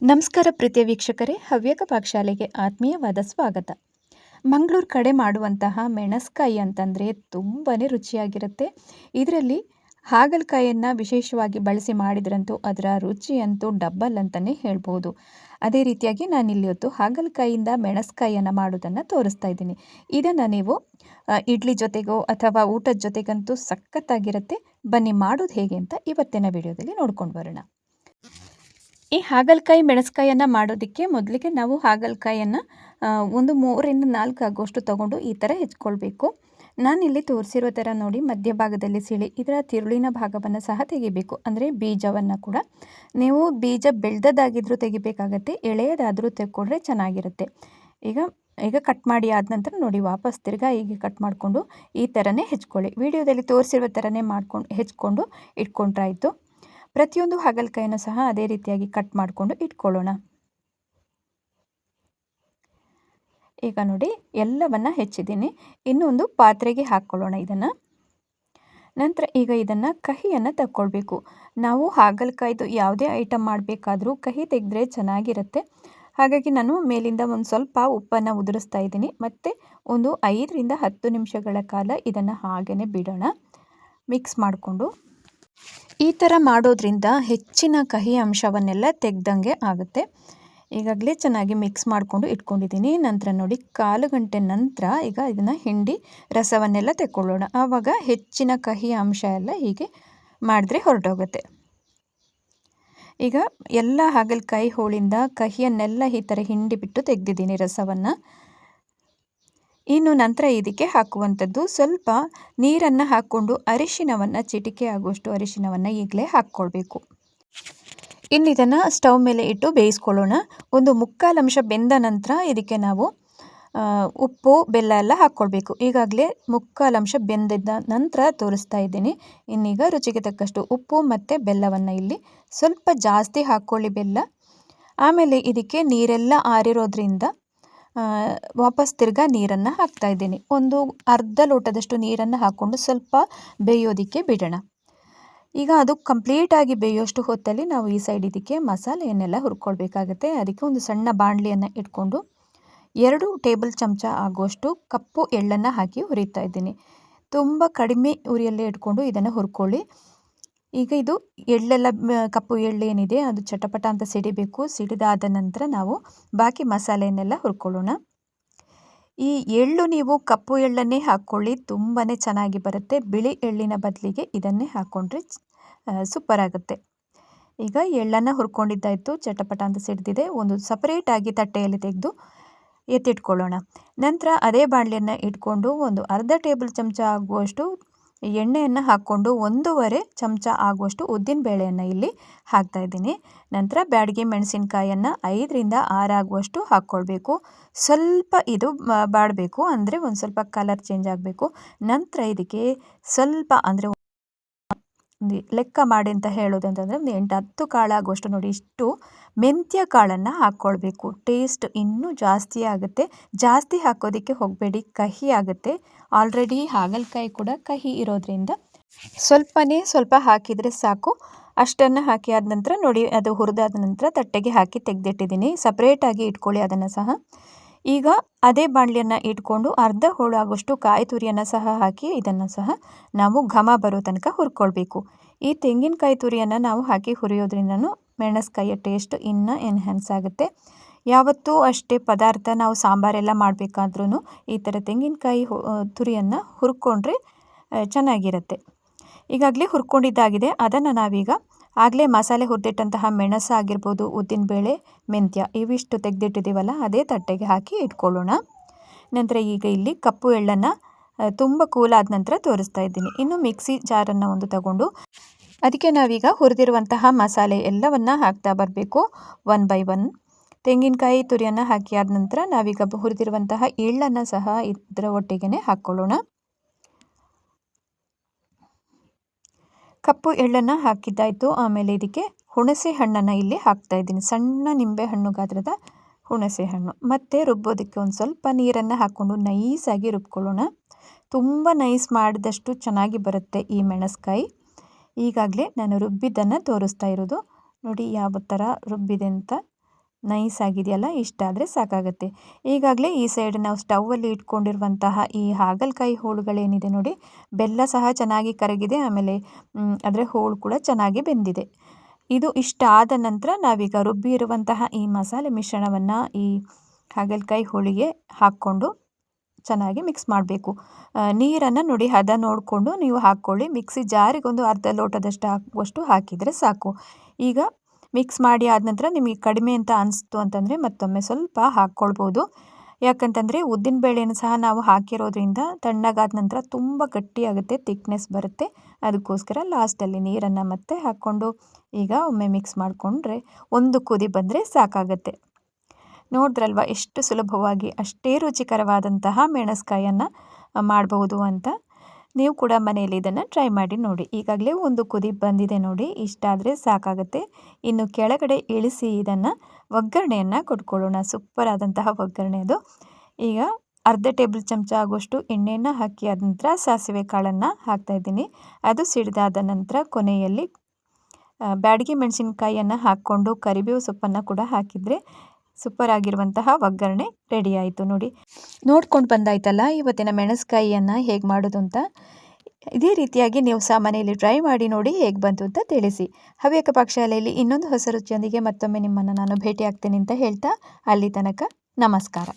ನಮಸ್ಕಾರ ಪ್ರೀತಿಯ ವೀಕ್ಷಕರೇ, ಹವ್ಯಕ ಪಾಕಶಾಲೆಗೆ ಆತ್ಮೀಯವಾದ ಸ್ವಾಗತ. ಮಂಗಳೂರು ಕಡೆ ಮಾಡುವಂತಹ ಮೆಣಸ್ಕಾಯಿ ಅಂತಂದರೆ ತುಂಬಾ ರುಚಿಯಾಗಿರುತ್ತೆ. ಇದರಲ್ಲಿ ಹಾಗಲಕಾಯಿಯನ್ನು ವಿಶೇಷವಾಗಿ ಬಳಸಿ ಮಾಡಿದ್ರಂತೂ ಅದರ ರುಚಿಯಂತೂ ಡಬ್ಬಲ್ ಅಂತಲೇ ಹೇಳ್ಬೋದು. ಅದೇ ರೀತಿಯಾಗಿ ನಾನಿಲ್ಲಿ ಹೊತ್ತು ಹಾಗಲಕಾಯಿಯಿಂದ ಮೆಣಸ್ಕಾಯಿಯನ್ನು ಮಾಡೋದನ್ನು ತೋರಿಸ್ತಾ ಇದ್ದೀನಿ. ಇದನ್ನು ನೀವು ಇಡ್ಲಿ ಜೊತೆಗೋ ಅಥವಾ ಊಟದ ಜೊತೆಗಂತೂ ಸಖತ್ತಾಗಿರುತ್ತೆ. ಬನ್ನಿ ಮಾಡೋದು ಹೇಗೆ ಅಂತ ಇವತ್ತಿನ ವಿಡಿಯೋದಲ್ಲಿ ನೋಡ್ಕೊಂಡು ಬರೋಣ. ಈ ಹಾಗಲಕಾಯಿ ಮೆಣಸ್ಕಾಯಿಯನ್ನು ಮಾಡೋದಕ್ಕೆ ಮೊದಲಿಗೆ ನಾವು ಹಾಗಲಕಾಯಿಯನ್ನು ಒಂದು 3ರಿಂದ 4 ಆಗುವಷ್ಟು ತೊಗೊಂಡು ಈ ಥರ ಹೆಚ್ಕೊಳ್ಬೇಕು. ನಾನಿಲ್ಲಿ ತೋರಿಸಿರೋ ಥರ ನೋಡಿ ಮಧ್ಯಭಾಗದಲ್ಲಿ ಸಿಳಿ ಇದರ ತಿರುಳಿನ ಭಾಗವನ್ನು ಸಹ ತೆಗಿಬೇಕು. ಅಂದರೆ ಬೀಜವನ್ನು ಕೂಡ ನೀವು ಬೀಜ ಬೆಳೆದದ್ದಾಗಿದ್ದರೂ ತೆಗಿಬೇಕಾಗತ್ತೆ, ಎಳೆಯದಾದರೂ ತೆಕ್ಕೊಂಡ್ರೆ ಚೆನ್ನಾಗಿರುತ್ತೆ. ಈಗ ಕಟ್ ಮಾಡಿ ಆದ ನಂತರ ನೋಡಿ ವಾಪಸ್ ತಿರ್ಗಾ ಹೀಗೆ ಕಟ್ ಮಾಡಿಕೊಂಡು ಈ ಥರನೇ ಹೆಚ್ಕೊಳ್ಳಿ. ವಿಡಿಯೋದಲ್ಲಿ ತೋರಿಸಿರೋ ಥರನೇ ಹೆಚ್ಕೊಂಡು ಇಟ್ಕೊಂಡ್ರಾಯಿತು. ಪ್ರತಿಯೊಂದು ಹಾಗಲಕಾಯಿನೂ ಸಹ ಅದೇ ರೀತಿಯಾಗಿ ಕಟ್ ಮಾಡಿಕೊಂಡು ಇಟ್ಕೊಳ್ಳೋಣ. ಈಗ ನೋಡಿ ಎಲ್ಲವನ್ನು ಹೆಚ್ಚಿದ್ದೀನಿ. ಇನ್ನೊಂದು ಪಾತ್ರೆಗೆ ಹಾಕ್ಕೊಳ್ಳೋಣ ಇದನ್ನು. ನಂತರ ಈಗ ಇದನ್ನು ಕಹಿಯನ್ನು ತಗೊಳ್ಬೇಕು. ನಾವು ಹಾಗಲಕಾಯ್ದು ಯಾವುದೇ ಐಟಮ್ ಮಾಡಬೇಕಾದ್ರೂ ಕಹಿ ತೆಗೆದ್ರೆ ಚೆನ್ನಾಗಿರುತ್ತೆ. ಹಾಗಾಗಿ ನಾನು ಮೇಲಿಂದ ಒಂದು ಸ್ವಲ್ಪ ಉಪ್ಪನ್ನು ಉದುರಿಸ್ತಾ ಇದ್ದೀನಿ. ಮತ್ತು ಒಂದು 5ರಿಂದ 10 ನಿಮಿಷಗಳ ಕಾಲ ಇದನ್ನು ಹಾಗೇ ಬಿಡೋಣ, ಮಿಕ್ಸ್ ಮಾಡಿಕೊಂಡು. ಈ ಥರ ಮಾಡೋದ್ರಿಂದ ಹೆಚ್ಚಿನ ಕಹಿ ಅಂಶವನ್ನೆಲ್ಲ ತೆಗೆದಂಗೆ ಆಗುತ್ತೆ. ಈಗಾಗಲೇ ಚೆನ್ನಾಗಿ ಮಿಕ್ಸ್ ಮಾಡಿಕೊಂಡು ಇಟ್ಕೊಂಡಿದ್ದೀನಿ. ನಂತರ ನೋಡಿ 1/4 ಗಂಟೆ ನಂತರ ಈಗ ಇದನ್ನು ಹಿಂಡಿ ರಸವನ್ನೆಲ್ಲ ತೆಕ್ಕೊಳ್ಳೋಣ. ಆವಾಗ ಹೆಚ್ಚಿನ ಕಹಿ ಅಂಶ ಎಲ್ಲ ಹೀಗೆ ಮಾಡಿದ್ರೆ ಹೊರಟೋಗುತ್ತೆ. ಈಗ ಎಲ್ಲ ಹಾಗಲಕಾಯಿ ಹೋಳಿಂದ ಕಹಿಯನ್ನೆಲ್ಲ ಈ ಥರ ಹಿಂಡಿ ಬಿಟ್ಟು ತೆಗೆದಿದ್ದೀನಿ ರಸವನ್ನು. ಇನ್ನು ನಂತರ ಇದಕ್ಕೆ ಹಾಕುವಂಥದ್ದು ಸ್ವಲ್ಪ ನೀರನ್ನು ಹಾಕ್ಕೊಂಡು ಅರಿಶಿನವನ್ನು ಚಿಟಿಕೆ ಆಗುವಷ್ಟು ಅರಿಶಿನವನ್ನು ಈಗಲೇ ಹಾಕ್ಕೊಳ್ಬೇಕು. ಇನ್ನು ಇದನ್ನು ಸ್ಟವ್ ಮೇಲೆ ಇಟ್ಟು ಬೇಯಿಸ್ಕೊಳ್ಳೋಣ. ಒಂದು 3/4 ಅಂಶ ಬೆಂದ ನಂತರ ಇದಕ್ಕೆ ನಾವು ಉಪ್ಪು ಬೆಲ್ಲ ಎಲ್ಲ ಹಾಕ್ಕೊಳ್ಬೇಕು. ಈಗಾಗಲೇ 3/4 ಅಂಶ ಬೆಂದಿದ್ದ ನಂತರ ತೋರಿಸ್ತಾ ಇದ್ದೀನಿ. ಇನ್ನೀಗ ರುಚಿಗೆ ತಕ್ಕಷ್ಟು ಉಪ್ಪು ಮತ್ತು ಬೆಲ್ಲವನ್ನು ಇಲ್ಲಿ ಸ್ವಲ್ಪ ಜಾಸ್ತಿ ಹಾಕ್ಕೊಳ್ಳಿ ಬೆಲ್ಲ. ಆಮೇಲೆ ಇದಕ್ಕೆ ನೀರೆಲ್ಲ ಆರಿರೋದ್ರಿಂದ ವಾಪಸ್ ತಿರ್ಗಾ ನೀರನ್ನು ಹಾಕ್ತಾಯಿದ್ದೀನಿ. ಒಂದು ಅರ್ಧ ಲೋಟದಷ್ಟು ನೀರನ್ನು ಹಾಕ್ಕೊಂಡು ಸ್ವಲ್ಪ ಬೇಯೋದಕ್ಕೆ ಬಿಡೋಣ. ಈಗ ಅದು ಕಂಪ್ಲೀಟಾಗಿ ಬೇಯೋಷ್ಟು ಹೊತ್ತಲ್ಲಿ ನಾವು ಈ ಸೈಡ್ ಇದಕ್ಕೆ ಮಸಾಲೆಯನ್ನೆಲ್ಲ ಹುರ್ಕೊಳ್ಬೇಕಾಗತ್ತೆ. ಅದಕ್ಕೆ ಒಂದು ಸಣ್ಣ ಬಾಣಲಿಯನ್ನು ಇಟ್ಕೊಂಡು 2 ಟೇಬಲ್ ಚಮಚ ಆಗುವಷ್ಟು ಕಪ್ಪು ಎಳ್ಳನ್ನು ಹಾಕಿ ಹುರಿತಾ ಇದ್ದೀನಿ. ತುಂಬ ಕಡಿಮೆ ಉರಿಯಲ್ಲೇ ಇಟ್ಕೊಂಡು ಇದನ್ನು ಹುರ್ಕೊಳ್ಳಿ. ಈಗ ಇದು ಎಳ್ಳೆಲ್ಲ ಕಪ್ಪು ಎಳ್ಳು ಏನಿದೆ ಅದು ಚಟಪಟ ಅಂತ ಸಿಡಿಬೇಕು. ಸಿಡಿದಾದ ನಂತರ ನಾವು ಬಾಕಿ ಮಸಾಲೆಯನ್ನೆಲ್ಲ ಹುರ್ಕೊಳ್ಳೋಣ. ಈ ಎಳ್ಳು ನೀವು ಕಪ್ಪು ಎಳ್ಳನ್ನೇ ಹಾಕ್ಕೊಳ್ಳಿ, ತುಂಬಾ ಚೆನ್ನಾಗಿ ಬರುತ್ತೆ. ಬಿಳಿ ಎಳ್ಳಿನ ಬದಲಿಗೆ ಇದನ್ನೇ ಹಾಕ್ಕೊಂಡ್ರೆ ಸೂಪರ್ ಆಗುತ್ತೆ. ಈಗ ಎಳ್ಳನ್ನು ಹುರ್ಕೊಂಡಿದ್ದಾಯಿತು, ಚಟಪಟ ಅಂತ ಸಿಡಿದಿದೆ. ಒಂದು ಸಪರೇಟಾಗಿ ತಟ್ಟೆಯಲ್ಲಿ ತೆಗೆದು ಎತ್ತಿಟ್ಕೊಳ್ಳೋಣ. ನಂತರ ಅದೇ ಬಾಣಲೆಯನ್ನು ಇಟ್ಕೊಂಡು ಒಂದು ಅರ್ಧ ಟೇಬಲ್ ಚಮಚ ಆಗುವಷ್ಟು ಎಣ್ಣೆಯನ್ನು ಹಾಕ್ಕೊಂಡು 1.5 ಚಮಚ ಆಗುವಷ್ಟು ಉದ್ದಿನ ಬೇಳೆಯನ್ನು ಇಲ್ಲಿ ಹಾಕ್ತಾಯಿದ್ದೀನಿ. ನಂತರ ಬ್ಯಾಡಗಿ ಮೆಣಸಿನಕಾಯನ್ನು 5ರಿಂದ 6 ಆಗುವಷ್ಟು ಹಾಕ್ಕೊಳ್ಬೇಕು. ಸ್ವಲ್ಪ ಇದು ಬಾಡಬೇಕು, ಅಂದರೆ ಒಂದು ಸ್ವಲ್ಪ ಕಲರ್ ಚೇಂಜ್ ಆಗಬೇಕು. ನಂತರ ಇದಕ್ಕೆ ಸ್ವಲ್ಪ ಅಂದರೆ ಲೆಕ್ಕ ಮಾಡಿ ಅಂತ ಹೇಳೋದು ಅಂತಂದರೆ ಒಂದು 8-10 ಕಾಳಾಗುವಷ್ಟು ನೋಡಿ ಇಷ್ಟು ಮೆಂತ್ಯ ಕಾಳನ್ನು ಹಾಕ್ಕೊಳ್ಬೇಕು. ಟೇಸ್ಟ್ ಇನ್ನೂ ಜಾಸ್ತಿ ಆಗುತ್ತೆ. ಜಾಸ್ತಿ ಹಾಕೋದಕ್ಕೆ ಹೋಗಬೇಡಿ, ಕಹಿ ಆಗುತ್ತೆ. ಆಲ್ರೆಡಿ ಹಾಗಲಕಾಯಿ ಕೂಡ ಕಹಿ ಇರೋದ್ರಿಂದ ಸ್ವಲ್ಪ ಹಾಕಿದರೆ ಸಾಕು. ಅಷ್ಟನ್ನು ಹಾಕಿ ಆದ ನಂತರ ನೋಡಿ ಅದು ಹುರಿದಾದ ನಂತರ ತಟ್ಟೆಗೆ ಹಾಕಿ ತೆಗೆದಿಟ್ಟಿದ್ದೀನಿ. ಸಪ್ರೇಟಾಗಿ ಇಟ್ಕೊಳ್ಳಿ ಅದನ್ನು ಸಹ. ಈಗ ಅದೇ ಬಾಣಲಿಯನ್ನು ಇಟ್ಕೊಂಡು ಅರ್ಧ ಹೋಳಾಗುವಷ್ಟು ಕಾಯಿ ತುರಿಯನ್ನು ಸಹ ಹಾಕಿ ಇದನ್ನು ಸಹ ನಾವು ಘಮ ಬರೋ ತನಕ ಹುರ್ಕೊಳ್ಬೇಕು. ಈ ತೆಂಗಿನಕಾಯಿ ತುರಿಯನ್ನು ನಾವು ಹಾಕಿ ಹುರಿಯೋದ್ರಿಂದನೂ ಮೆಣಸ್ಕಾಯಿಯ ಟೇಸ್ಟ್ ಇನ್ನೂ ಎನ್ಹ್ಯಾನ್ಸ್ ಆಗುತ್ತೆ. ಯಾವತ್ತೂ ಅಷ್ಟೇ ಪದಾರ್ಥ ನಾವು ಸಾಂಬಾರೆಲ್ಲ ಮಾಡಬೇಕಾದ್ರೂ ಈ ಥರ ತೆಂಗಿನಕಾಯಿ ತುರಿಯನ್ನು ಹುರ್ಕೊಂಡ್ರೆ ಚೆನ್ನಾಗಿರುತ್ತೆ. ಈಗಾಗಲೇ ಹುರ್ಕೊಂಡಿದ್ದಾಗಿದೆ. ಅದನ್ನು ನಾವೀಗ ಆಗಲೇ ಮಸಾಲೆ ಹುರಿದಿಟ್ಟಂತಹ ಮೆಣಸು ಆಗಿರ್ಬೋದು, ಉದ್ದಿನಬೇಳೆ, ಮೆಂತ್ಯ ಇವಿಷ್ಟು ತೆಗೆದಿಟ್ಟಿದ್ದೀವಲ್ಲ ಅದೇ ತಟ್ಟೆಗೆ ಹಾಕಿ ಇಟ್ಕೊಳ್ಳೋಣ. ನಂತರ ಈಗ ಇಲ್ಲಿ ಕಪ್ಪು ಎಳ್ಳನ್ನು ತುಂಬ ಕೂಲಾದ ನಂತರ ತೋರಿಸ್ತಾ ಇದ್ದೀನಿ. ಇನ್ನು ಮಿಕ್ಸಿ ಜಾರನ್ನು ಒಂದು ತಗೊಂಡು ಅದಕ್ಕೆ ನಾವೀಗ ಹುರಿದಿರುವಂತಹ ಮಸಾಲೆ ಎಲ್ಲವನ್ನು ಹಾಕ್ತಾ ಬರಬೇಕು 1 by 1. ತೆಂಗಿನಕಾಯಿ ತುರಿಯನ್ನು ಹಾಕಿ ಆದ ನಂತರ ನಾವೀಗ ಹುರಿದಿರುವಂತಹ ಎಳ್ಳನ್ನು ಸಹ ಇದರ ಒಟ್ಟಿಗೆ ಹಾಕ್ಕೊಳ್ಳೋಣ. ಕಪ್ಪು ಎಳ್ಳನ್ನು ಹಾಕಿದ್ದಾಯಿತು. ಆಮೇಲೆ ಇದಕ್ಕೆ ಹುಣಸೆ ಹಣ್ಣನ್ನು ಇಲ್ಲಿ ಹಾಕ್ತಾ ಇದ್ದೀನಿ. ಸಣ್ಣ ನಿಂಬೆ ಹಣ್ಣು ಗಾತ್ರದ ಹುಣಸೆ ಹಣ್ಣು. ಮತ್ತು ರುಬ್ಬೋದಕ್ಕೆ ಒಂದು ಸ್ವಲ್ಪ ನೀರನ್ನು ಹಾಕ್ಕೊಂಡು ನೈಸಾಗಿ ರುಬ್ಕೊಳ್ಳೋಣ. ತುಂಬ ನೈಸ್ ಮಾಡಿದಷ್ಟು ಚೆನ್ನಾಗಿ ಬರುತ್ತೆ ಈ ಮೆಣಸ್ಕಾಯಿ. ಈಗಾಗಲೇ ನಾನು ರುಬ್ಬಿದ್ದನ್ನು ತೋರಿಸ್ತಾ ಇರೋದು ನೋಡಿ ಯಾವ ಥರ ರುಬ್ಬಿದೆ ಅಂತ. ನೈಸ್ ಆಗಿದೆಯಲ್ಲ, ಇಷ್ಟ ಆದರೆ ಸಾಕಾಗುತ್ತೆ. ಈಗಾಗಲೇ ಈ ಸೈಡ್ ನಾವು ಸ್ಟವ್ವಲ್ಲಿ ಇಟ್ಕೊಂಡಿರುವಂತಹ ಈ ಹಾಗಲಕಾಯಿ ಹೋಳುಗಳೇನಿದೆ ನೋಡಿ, ಬೆಲ್ಲ ಸಹ ಚೆನ್ನಾಗಿ ಕರಗಿದೆ, ಆಮೇಲೆ ಅದರ ಹೋಳು ಕೂಡ ಚೆನ್ನಾಗಿ ಬೆಂದಿದೆ. ಇದು ಇಷ್ಟ ಆದ ನಂತರ ನಾವೀಗ ರುಬ್ಬಿ ಇರುವಂತಹ ಈ ಮಸಾಲೆ ಮಿಶ್ರಣವನ್ನು ಈ ಹಾಗಲಕಾಯಿ ಹೋಳಿಗೆ ಹಾಕ್ಕೊಂಡು ಚೆನ್ನಾಗಿ ಮಿಕ್ಸ್ ಮಾಡಬೇಕು. ನೀರನ್ನು ನೋಡಿ ಹದ ನೋಡಿಕೊಂಡು ನೀವು ಹಾಕ್ಕೊಳ್ಳಿ. ಮಿಕ್ಸಿ ಜಾರಿಗೊಂದು ಅರ್ಧ ಲೋಟದಷ್ಟು ಹಾಕುವಷ್ಟು ಹಾಕಿದರೆ ಸಾಕು. ಈಗ ಮಿಕ್ಸ್ ಮಾಡಿ ಆದ ನಂತರ ನಿಮಗೆ ಕಡಿಮೆ ಅಂತ ಅನಿಸ್ತು ಅಂತಂದರೆ ಮತ್ತೊಮ್ಮೆ ಸ್ವಲ್ಪ ಹಾಕ್ಕೊಳ್ಬೋದು. ಯಾಕಂತಂದರೆ ಉದ್ದಿನಬೇಳೆಯನ್ನು ಸಹ ನಾವು ಹಾಕಿರೋದ್ರಿಂದ ತಣ್ಣಗಾದ ನಂತರ ತುಂಬ ಗಟ್ಟಿಯಾಗುತ್ತೆ, ಥಿಕ್ನೆಸ್ ಬರುತ್ತೆ. ಅದಕ್ಕೋಸ್ಕರ ಲಾಸ್ಟಲ್ಲಿ ನೀರನ್ನು ಮತ್ತೆ ಹಾಕ್ಕೊಂಡು ಈಗ ಒಮ್ಮೆ ಮಿಕ್ಸ್ ಮಾಡಿಕೊಂಡ್ರೆ ಒಂದು ಕುದಿ ಬಂದರೆ ಸಾಕಾಗತ್ತೆ. ನೋಡಿದ್ರಲ್ವ ಎಷ್ಟು ಸುಲಭವಾಗಿ ಅಷ್ಟೇ ರುಚಿಕರವಾದಂತಹ ಮೆಣಸ್ಕಾಯನ್ನು ಮಾಡಬಹುದು ಅಂತ. ನೀವು ಕೂಡ ಮನೆಯಲ್ಲಿ ಇದನ್ನು ಟ್ರೈ ಮಾಡಿ ನೋಡಿ. ಈಗಾಗಲೇ ಒಂದು ಕುದಿ ಬಂದಿದೆ ನೋಡಿ, ಇಷ್ಟ ಆದರೆ ಸಾಕಾಗುತ್ತೆ. ಇನ್ನು ಕೆಳಗಡೆ ಇಳಿಸಿ ಇದನ್ನು ಒಗ್ಗರಣೆಯನ್ನು ಕೊಟ್ಕೊಳ್ಳೋಣ. ಸೂಪರ್ ಆದಂತಹ ಒಗ್ಗರಣೆ ಅದು. ಈಗ ಅರ್ಧ ಟೇಬಲ್ ಚಮಚ ಆಗುವಷ್ಟು ಎಣ್ಣೆಯನ್ನು ಹಾಕಿ ಆದ ನಂತರ ಸಾಸಿವೆ ಕಾಳನ್ನು ಹಾಕ್ತಾಯಿದ್ದೀನಿ. ಅದು ಸಿಡಿದಾದ ನಂತರ ಕೊನೆಯಲ್ಲಿ ಬ್ಯಾಡಗಿ ಮೆಣಸಿನಕಾಯಿಯನ್ನು ಹಾಕ್ಕೊಂಡು ಕರಿಬೇವು ಸೊಪ್ಪನ್ನು ಕೂಡ ಹಾಕಿದರೆ ಸೂಪರ್ ಆಗಿರುವಂತಹ ಒಗ್ಗರಣೆ ರೆಡಿ ಆಯಿತು ನೋಡಿ. ನೋಡ್ಕೊಂಡು ಬಂದಾಯ್ತಲ್ಲ ಇವತ್ತಿನ ಮೆಣಸ್ಕಾಯಿಯನ್ನು ಹೇಗೆ ಮಾಡೋದು ಅಂತ. ಇದೇ ರೀತಿಯಾಗಿ ನೀವು ಸಹ ಮನೆಯಲ್ಲಿ ಟ್ರೈ ಮಾಡಿ ನೋಡಿ, ಹೇಗೆ ಬಂತು ಅಂತ ತಿಳಿಸಿ. ಹವ್ಯಕ ಪಾಕಶಾಲೆಯಲ್ಲಿ ಇನ್ನೊಂದು ಹೊಸ ರುಚಿಯೊಂದಿಗೆ ಮತ್ತೊಮ್ಮೆ ನಿಮ್ಮನ್ನು ನಾನು ಭೇಟಿ ಆಗ್ತೇನೆ ಅಂತ ಹೇಳ್ತಾ ಅಲ್ಲಿ ತನಕ ನಮಸ್ಕಾರ.